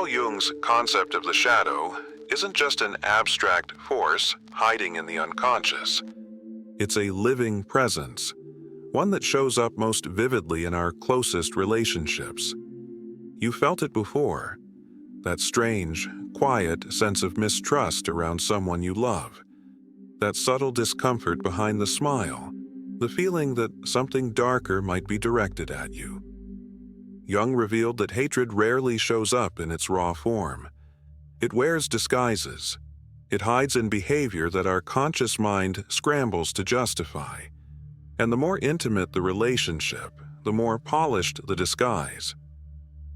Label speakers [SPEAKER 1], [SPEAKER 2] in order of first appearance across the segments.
[SPEAKER 1] Carl Jung's concept of the shadow isn't just an abstract force hiding in the unconscious. It's a living presence, one that shows up most vividly in our closest relationships. You felt it before, that strange, quiet sense of mistrust around someone you love, that subtle discomfort behind the smile, the feeling that something darker might be directed at you. Jung revealed that hatred rarely shows up in its raw form. It wears disguises. It hides in behavior that our conscious mind scrambles to justify. And the more intimate the relationship, the more polished the disguise.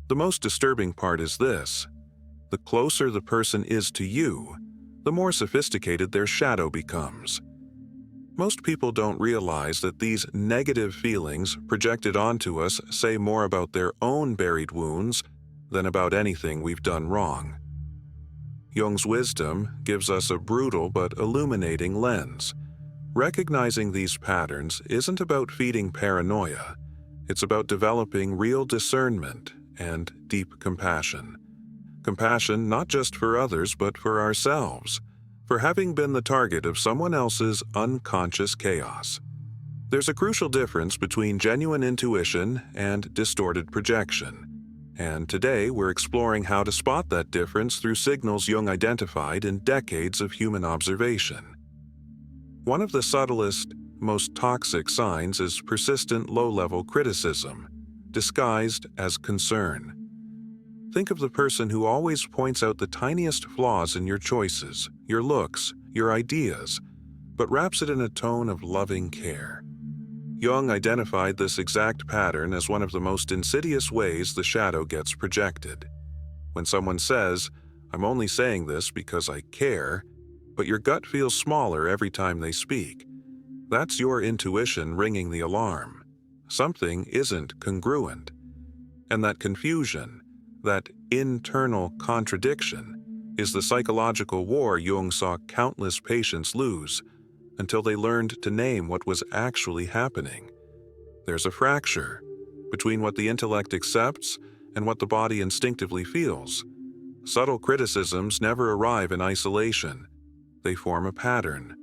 [SPEAKER 1] The most disturbing part is this: the closer the person is to you, the more sophisticated their shadow becomes. Most people don't realize that these negative feelings projected onto us say more about their own buried wounds than about anything we've done wrong. Jung's wisdom gives us a brutal but illuminating lens. Recognizing these patterns isn't about feeding paranoia. It's about developing real discernment and deep compassion. Compassion not just for others, but for ourselves, for having been the target of someone else's unconscious chaos. There's a crucial difference between genuine intuition and distorted projection. And today we're exploring how to spot that difference through signals Jung identified in decades of human observation. One of the subtlest, most toxic signs is persistent low-level criticism, disguised as concern. Think of the person who always points out the tiniest flaws in your choices, your looks, your ideas, but wraps it in a tone of loving care. Jung identified this exact pattern as one of the most insidious ways the shadow gets projected. When someone says, "I'm only saying this because I care," but your gut feels smaller every time they speak, that's your intuition ringing the alarm. Something isn't congruent. And that confusion, that internal contradiction, is the psychological war Jung saw countless patients lose until they learned to name what was actually happening. There's a fracture between what the intellect accepts and what the body instinctively feels. Subtle criticisms never arrive in isolation. They form a pattern.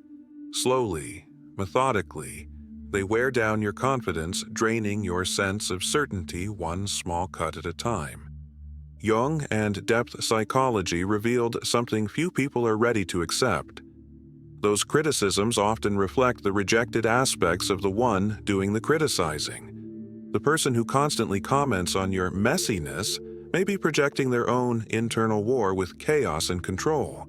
[SPEAKER 1] Slowly, methodically, they wear down your confidence, draining your sense of certainty one small cut at a time. Jung and depth psychology revealed something few people are ready to accept. Those criticisms often reflect the rejected aspects of the one doing the criticizing. The person who constantly comments on your messiness may be projecting their own internal war with chaos and control.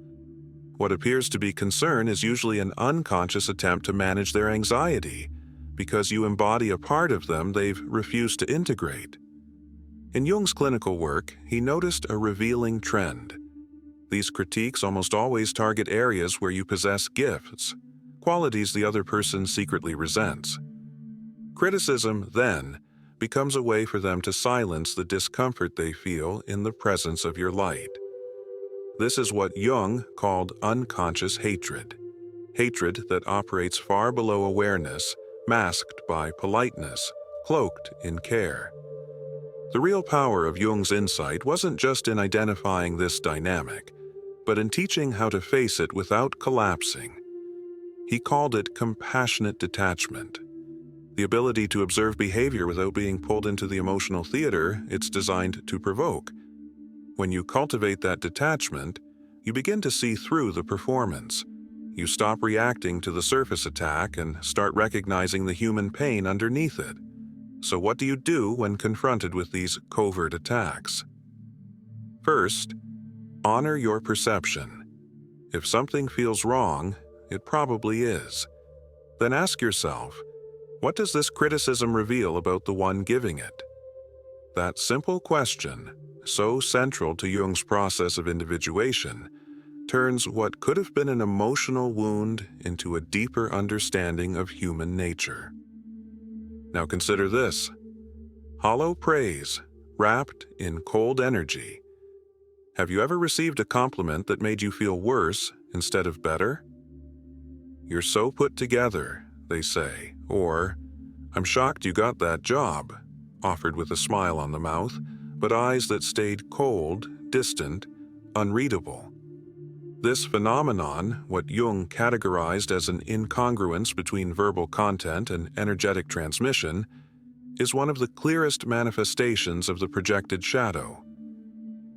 [SPEAKER 1] What appears to be concern is usually an unconscious attempt to manage their anxiety, because you embody a part of them they've refused to integrate. In Jung's clinical work, he noticed a revealing trend. These critiques almost always target areas where you possess gifts, qualities the other person secretly resents. Criticism, then, becomes a way for them to silence the discomfort they feel in the presence of your light. This is what Jung called unconscious hatred. Hatred that operates far below awareness, masked by politeness, cloaked in care. The real power of Jung's insight wasn't just in identifying this dynamic, but in teaching how to face it without collapsing. He called it compassionate detachment, the ability to observe behavior without being pulled into the emotional theater it's designed to provoke. When you cultivate that detachment, you begin to see through the performance. You stop reacting to the surface attack and start recognizing the human pain underneath it. So what do you do when confronted with these covert attacks? First, honor your perception. If something feels wrong, it probably is. Then ask yourself, what does this criticism reveal about the one giving it? That simple question, so central to Jung's process of individuation, turns what could have been an emotional wound into a deeper understanding of human nature. Now consider this: hollow praise, wrapped in cold energy. Have you ever received a compliment that made you feel worse instead of better? "You're so put together," they say, or "I'm shocked you got that job," offered with a smile on the mouth, but eyes that stayed cold, distant, unreadable. This phenomenon, what Jung categorized as an incongruence between verbal content and energetic transmission, is one of the clearest manifestations of the projected shadow.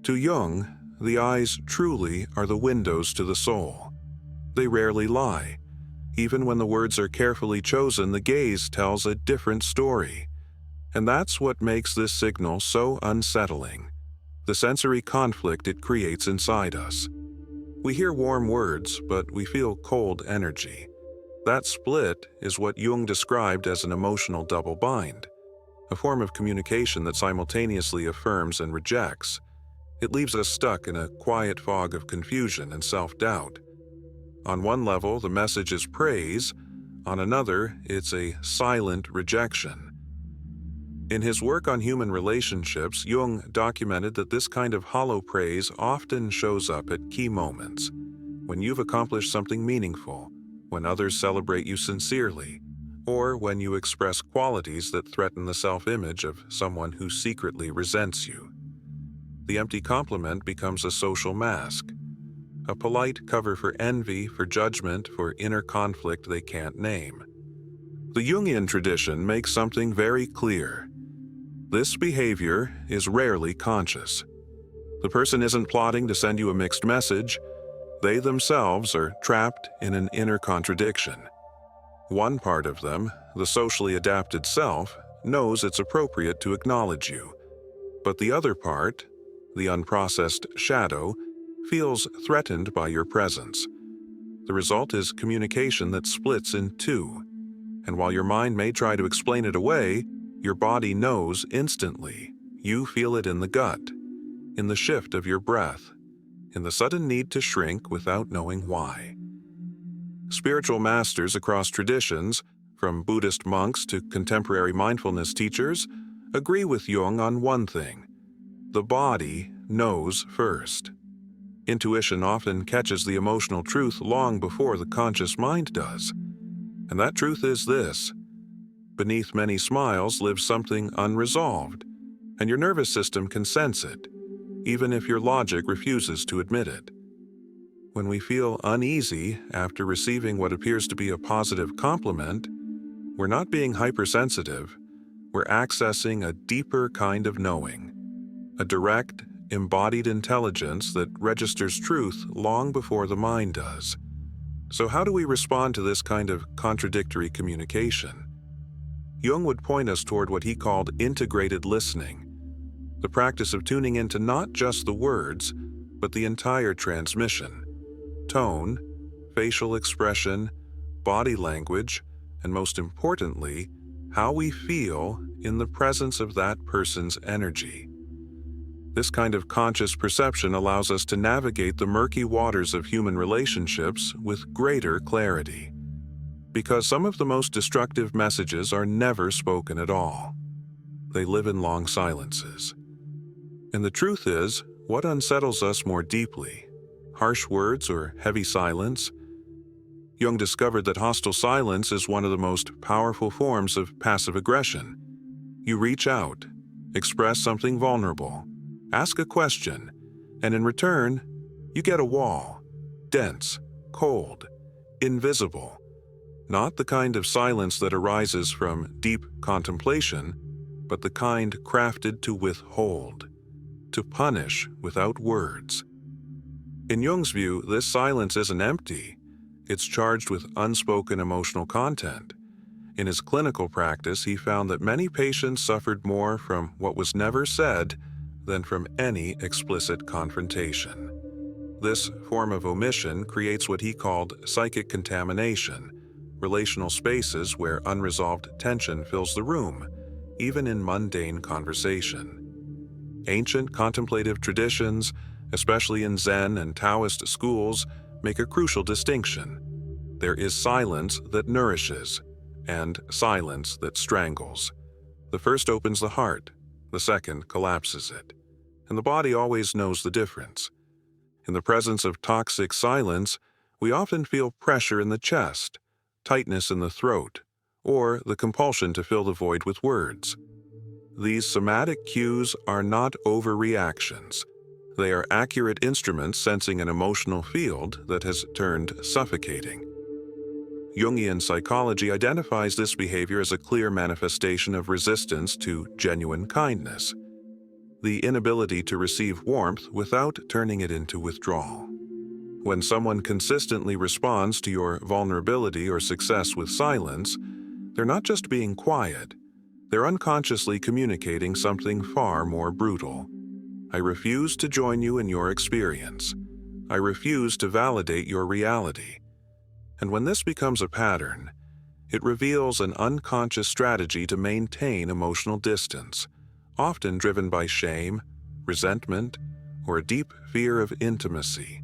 [SPEAKER 1] To Jung, the eyes truly are the windows to the soul. They rarely lie. Even when the words are carefully chosen, the gaze tells a different story. And that's what makes this signal so unsettling, the sensory conflict it creates inside us. We hear warm words, but we feel cold energy. That split is what Jung described as an emotional double bind, a form of communication that simultaneously affirms and rejects. It leaves us stuck in a quiet fog of confusion and self-doubt. On one level, the message is praise. On another, it's a silent rejection. In his work on human relationships, Jung documented that this kind of hollow praise often shows up at key moments, when you've accomplished something meaningful, when others celebrate you sincerely, or when you express qualities that threaten the self-image of someone who secretly resents you. The empty compliment becomes a social mask, a polite cover for envy, for judgment, for inner conflict they can't name. The Jungian tradition makes something very clear. This behavior is rarely conscious. The person isn't plotting to send you a mixed message. They themselves are trapped in an inner contradiction. One part of them, the socially adapted self, knows it's appropriate to acknowledge you. But the other part, the unprocessed shadow, feels threatened by your presence. The result is communication that splits in two. And while your mind may try to explain it away, your body knows instantly. You feel it in the gut, in the shift of your breath, in the sudden need to shrink without knowing why. Spiritual masters across traditions, from Buddhist monks to contemporary mindfulness teachers, agree with Jung on one thing: the body knows first. Intuition often catches the emotional truth long before the conscious mind does. And that truth is this: beneath many smiles lives something unresolved, and your nervous system can sense it, even if your logic refuses to admit it. When we feel uneasy after receiving what appears to be a positive compliment, we're not being hypersensitive, we're accessing a deeper kind of knowing, a direct, embodied intelligence that registers truth long before the mind does. So how do we respond to this kind of contradictory communication? Jung would point us toward what he called integrated listening, the practice of tuning into not just the words, but the entire transmission: tone, facial expression, body language, and most importantly, how we feel in the presence of that person's energy. This kind of conscious perception allows us to navigate the murky waters of human relationships with greater clarity. Because some of the most destructive messages are never spoken at all. They live in long silences. And the truth is, what unsettles us more deeply? Harsh words or heavy silence? Jung discovered that hostile silence is one of the most powerful forms of passive aggression. You reach out, express something vulnerable, ask a question, and in return, you get a wall, dense, cold, invisible. Not the kind of silence that arises from deep contemplation, but the kind crafted to withhold, to punish without words. In Jung's view, this silence isn't empty. It's charged with unspoken emotional content. In his clinical practice, he found that many patients suffered more from what was never said than from any explicit confrontation. This form of omission creates what he called psychic contamination, relational spaces where unresolved tension fills the room, even in mundane conversation. Ancient contemplative traditions, especially in Zen and Taoist schools, make a crucial distinction. There is silence that nourishes, and silence that strangles. The first opens the heart, the second collapses it. And the body always knows the difference. In the presence of toxic silence, we often feel pressure in the chest, tightness in the throat, or the compulsion to fill the void with words. These somatic cues are not overreactions. They are accurate instruments sensing an emotional field that has turned suffocating. Jungian psychology identifies this behavior as a clear manifestation of resistance to genuine kindness, the inability to receive warmth without turning it into withdrawal. When someone consistently responds to your vulnerability or success with silence, they're not just being quiet, they're unconsciously communicating something far more brutal. I refuse to join you in your experience. I refuse to validate your reality. And when this becomes a pattern, it reveals an unconscious strategy to maintain emotional distance, often driven by shame, resentment, or a deep fear of intimacy.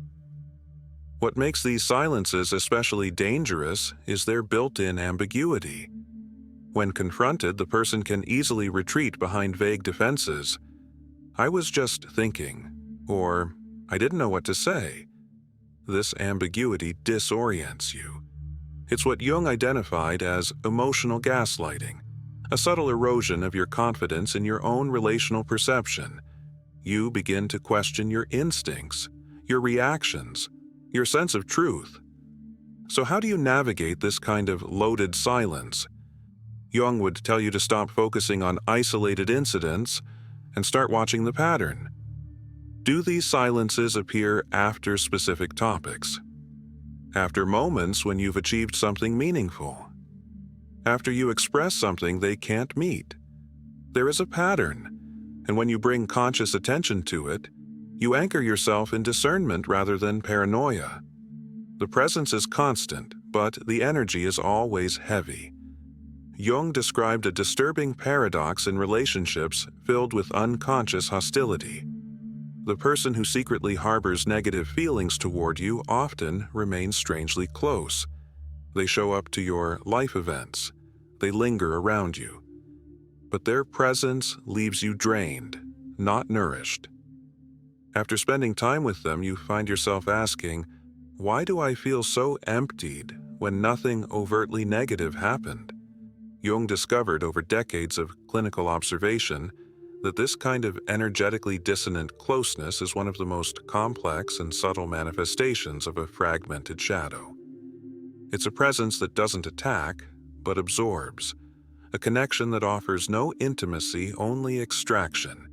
[SPEAKER 1] What makes these silences especially dangerous is their built-in ambiguity. When confronted, the person can easily retreat behind vague defenses. I was just thinking, or I didn't know what to say. This ambiguity disorients you. It's what Jung identified as emotional gaslighting, a subtle erosion of your confidence in your own relational perception. You begin to question your instincts, your reactions, your sense of truth. So how do you navigate this kind of loaded silence? Jung would tell you to stop focusing on isolated incidents and start watching the pattern. Do these silences appear after specific topics? After moments when you've achieved something meaningful? After you express something they can't meet? There is a pattern, and when you bring conscious attention to it, you anchor yourself in discernment rather than paranoia. The presence is constant, but the energy is always heavy. Jung described a disturbing paradox in relationships filled with unconscious hostility. The person who secretly harbors negative feelings toward you often remains strangely close. They show up to your life events. They linger around you. But their presence leaves you drained, not nourished. After spending time with them, you find yourself asking, why do I feel so emptied when nothing overtly negative happened? Jung discovered over decades of clinical observation that this kind of energetically dissonant closeness is one of the most complex and subtle manifestations of a fragmented shadow. It's a presence that doesn't attack, but absorbs, a connection that offers no intimacy, only extraction.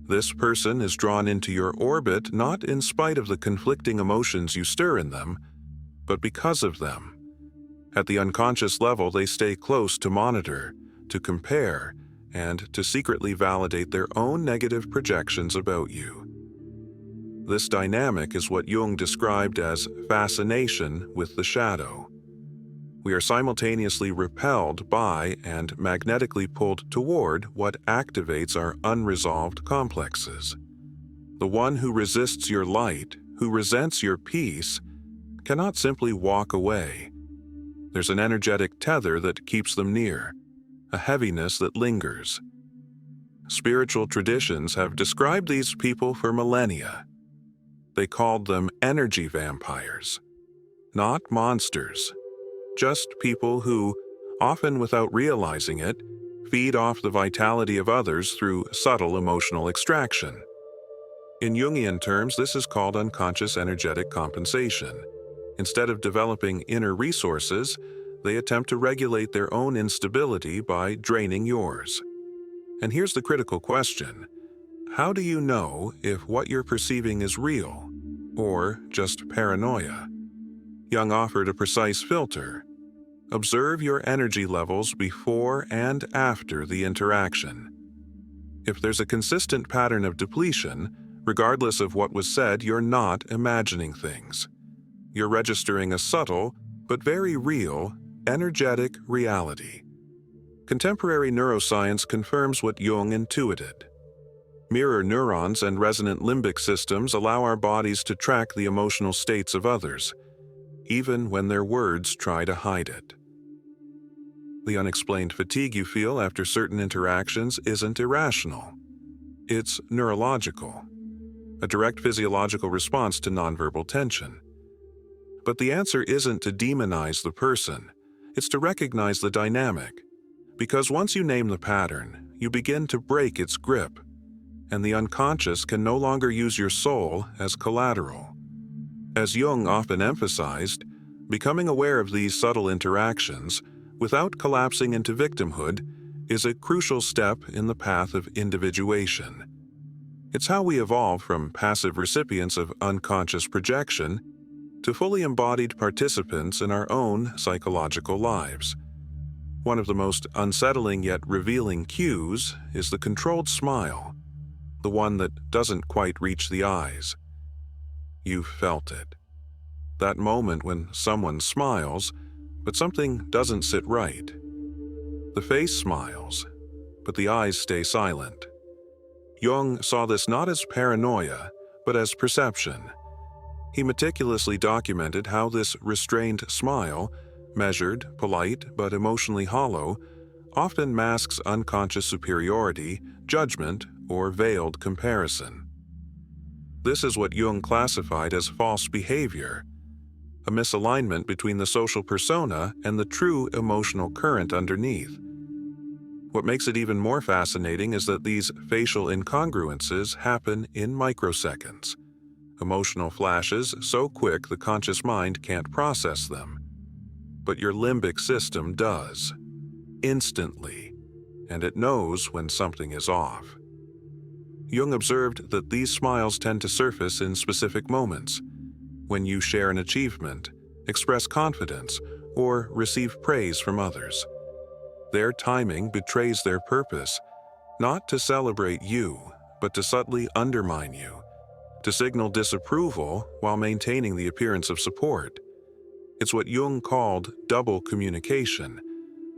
[SPEAKER 1] This person is drawn into your orbit not in spite of the conflicting emotions you stir in them, but because of them. At the unconscious level, they stay close to monitor, to compare, and to secretly validate their own negative projections about you. This dynamic is what Jung described as fascination with the shadow. We are simultaneously repelled by and magnetically pulled toward what activates our unresolved complexes. The one who resists your light, who resents your peace, cannot simply walk away. There's an energetic tether that keeps them near, a heaviness that lingers. Spiritual traditions have described these people for millennia. They called them energy vampires, not monsters, just people who, often without realizing it, feed off the vitality of others through subtle emotional extraction. In Jungian terms, this is called unconscious energetic compensation. Instead of developing inner resources, they attempt to regulate their own instability by draining yours. And here's the critical question. How do you know if what you're perceiving is real, or just paranoia? Jung offered a precise filter. Observe your energy levels before and after the interaction. If there's a consistent pattern of depletion, regardless of what was said, you're not imagining things. You're registering a subtle, but very real, energetic reality. Contemporary neuroscience confirms what Jung intuited. Mirror neurons and resonant limbic systems allow our bodies to track the emotional states of others, even when their words try to hide it. The unexplained fatigue you feel after certain interactions isn't irrational. It's neurological, a direct physiological response to nonverbal tension. But the answer isn't to demonize the person, it's to recognize the dynamic. Because once you name the pattern, you begin to break its grip. and the unconscious can no longer use your soul as collateral. As Jung often emphasized, becoming aware of these subtle interactions without collapsing into victimhood is a crucial step in the path of individuation. It's how we evolve from passive recipients of unconscious projection to fully embodied participants in our own psychological lives. One of the most unsettling yet revealing cues is the controlled smile, the one that doesn't quite reach the eyes. You've felt it. That moment when someone smiles, but something doesn't sit right. The face smiles, but the eyes stay silent. Jung saw this not as paranoia, but as perception. He meticulously documented how this restrained smile, measured, polite, but emotionally hollow, often masks unconscious superiority, judgment, or veiled comparison. This is what Jung classified as false behavior, a misalignment between the social persona and the true emotional current underneath. What makes it even more fascinating is that these facial incongruences happen in microseconds. Emotional flashes so quick the conscious mind can't process them. But your limbic system does. Instantly. And it knows when something is off. Jung observed that these smiles tend to surface in specific moments. When you share an achievement, express confidence, or receive praise from others. Their timing betrays their purpose, not to celebrate you, but to subtly undermine you, to signal disapproval while maintaining the appearance of support. It's what Jung called double communication,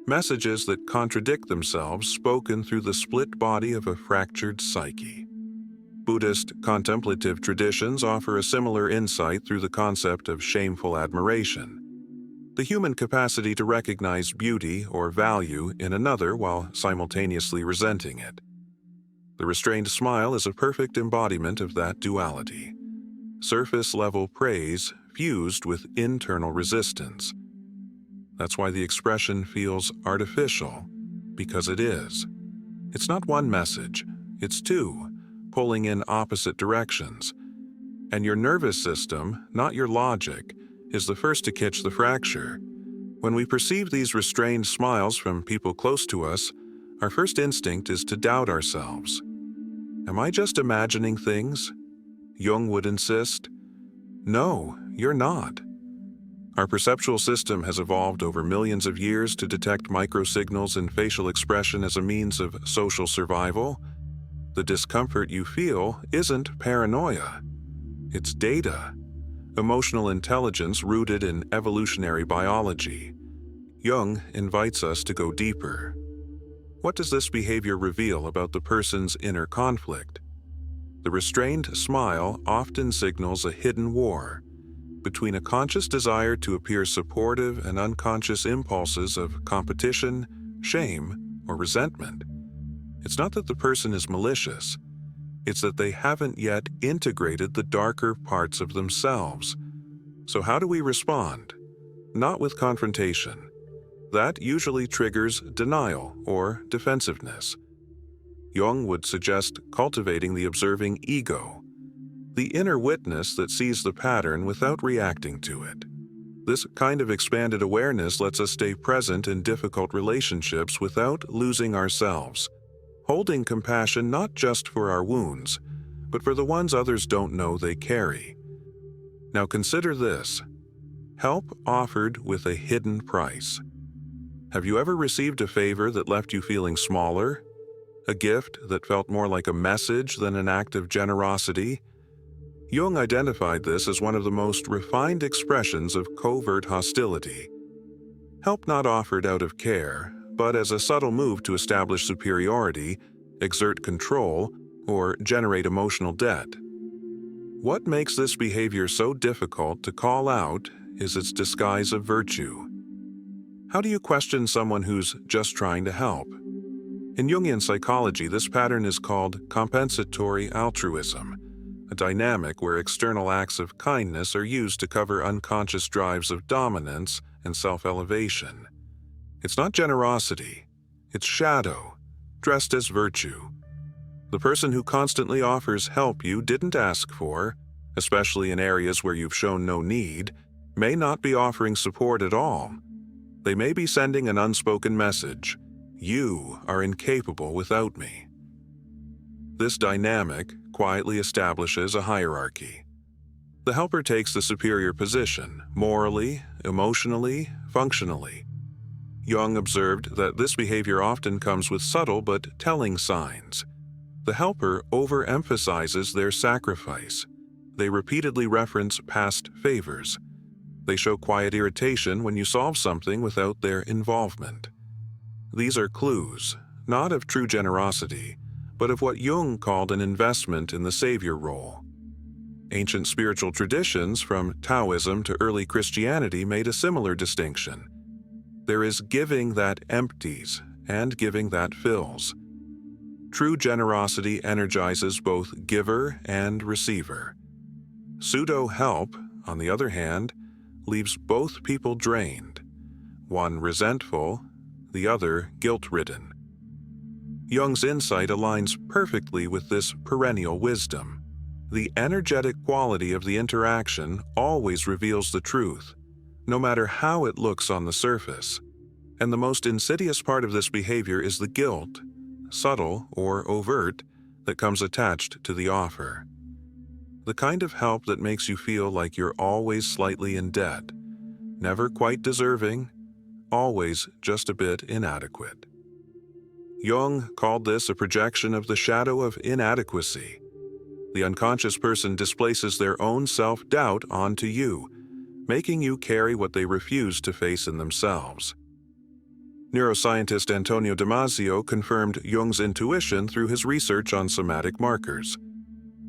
[SPEAKER 1] messages that contradict themselves spoken through the split body of a fractured psyche. Buddhist contemplative traditions offer a similar insight through the concept of shameful admiration, the human capacity to recognize beauty or value in another while simultaneously resenting it. The restrained smile is a perfect embodiment of that duality. Surface-level praise fused with internal resistance. That's why the expression feels artificial, because it is. It's not one message, it's two, pulling in opposite directions. And your nervous system, not your logic, is the first to catch the fracture. When we perceive these restrained smiles from people close to us, our first instinct is to doubt ourselves. Am I just imagining things? Jung would insist. No, you're not. Our perceptual system has evolved over millions of years to detect microsignals in facial expression as a means of social survival. The discomfort you feel isn't paranoia. It's data. Emotional intelligence rooted in evolutionary biology. Jung invites us to go deeper. What does this behavior reveal about the person's inner conflict? The restrained smile often signals a hidden war between a conscious desire to appear supportive and unconscious impulses of competition, shame, or resentment. It's not that the person is malicious. It's that they haven't yet integrated the darker parts of themselves. So how do we respond? Not with confrontation. That usually triggers denial or defensiveness. Jung would suggest cultivating the observing ego, the inner witness that sees the pattern without reacting to it. This kind of expanded awareness lets us stay present in difficult relationships without losing ourselves, holding compassion not just for our wounds, but for the ones others don't know they carry. Now consider this: help offered with a hidden price. Have you ever received a favor that left you feeling smaller? A gift that felt more like a message than an act of generosity? Jung identified this as one of the most refined expressions of covert hostility. Help not offered out of care, but as a subtle move to establish superiority, exert control, or generate emotional debt. What makes this behavior so difficult to call out is its disguise of virtue. How do you question someone who's just trying to help? In Jungian psychology, this pattern is called compensatory altruism, a dynamic where external acts of kindness are used to cover unconscious drives of dominance and self-elevation. It's not generosity, it's shadow, dressed as virtue. The person who constantly offers help you didn't ask for, especially in areas where you've shown no need, may not be offering support at all. They may be sending an unspoken message: you are incapable without me. This dynamic quietly establishes a hierarchy. The helper takes the superior position, morally, emotionally, functionally. Jung observed that this behavior often comes with subtle but telling signs. The helper overemphasizes their sacrifice. They repeatedly reference past favors. They show quiet irritation when you solve something without their involvement. These are clues, not of true generosity, but of what Jung called an investment in the savior role. Ancient spiritual traditions, from Taoism to early Christianity, made a similar distinction. There is giving that empties and giving that fills. True generosity energizes both giver and receiver. Pseudo-help, on the other hand, leaves both people drained, one resentful, the other guilt-ridden. Jung's insight aligns perfectly with this perennial wisdom. The energetic quality of the interaction always reveals the truth, no matter how it looks on the surface. And the most insidious part of this behavior is the guilt, subtle or overt, that comes attached to the offer. The kind of help that makes you feel like you're always slightly in debt, never quite deserving, always just a bit inadequate. Jung called this a projection of the shadow of inadequacy. The unconscious person displaces their own self-doubt onto you, making you carry what they refuse to face in themselves. Neuroscientist Antonio Damasio confirmed Jung's intuition through his research on somatic markers.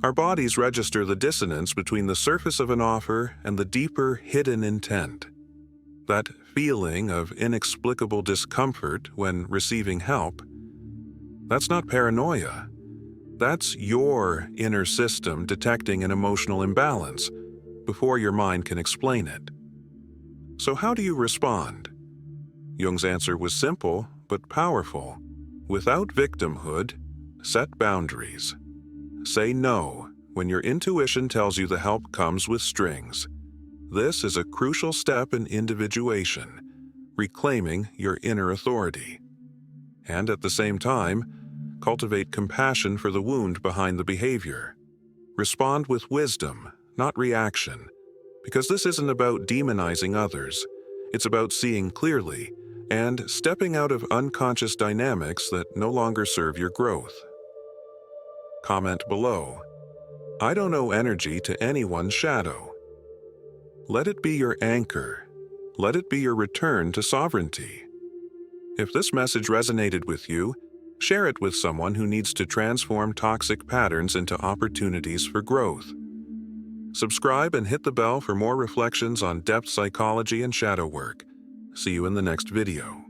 [SPEAKER 1] Our bodies register the dissonance between the surface of an offer and the deeper, hidden intent. That feeling of inexplicable discomfort when receiving help, that's not paranoia. That's your inner system detecting an emotional imbalance before your mind can explain it. So how do you respond? Jung's answer was simple but powerful. Without victimhood, set boundaries. Say no when your intuition tells you the help comes with strings. This is a crucial step in individuation, reclaiming your inner authority. And at the same time, cultivate compassion for the wound behind the behavior. Respond with wisdom, not reaction, because this isn't about demonizing others. It's about seeing clearly and stepping out of unconscious dynamics that no longer serve your growth. Comment below: I don't owe energy to anyone's shadow. Let it be your anchor. Let it be your return to sovereignty. If this message resonated with you, share it with someone who needs to transform toxic patterns into opportunities for growth. Subscribe and hit the bell for more reflections on depth psychology and shadow work. See you in the next video.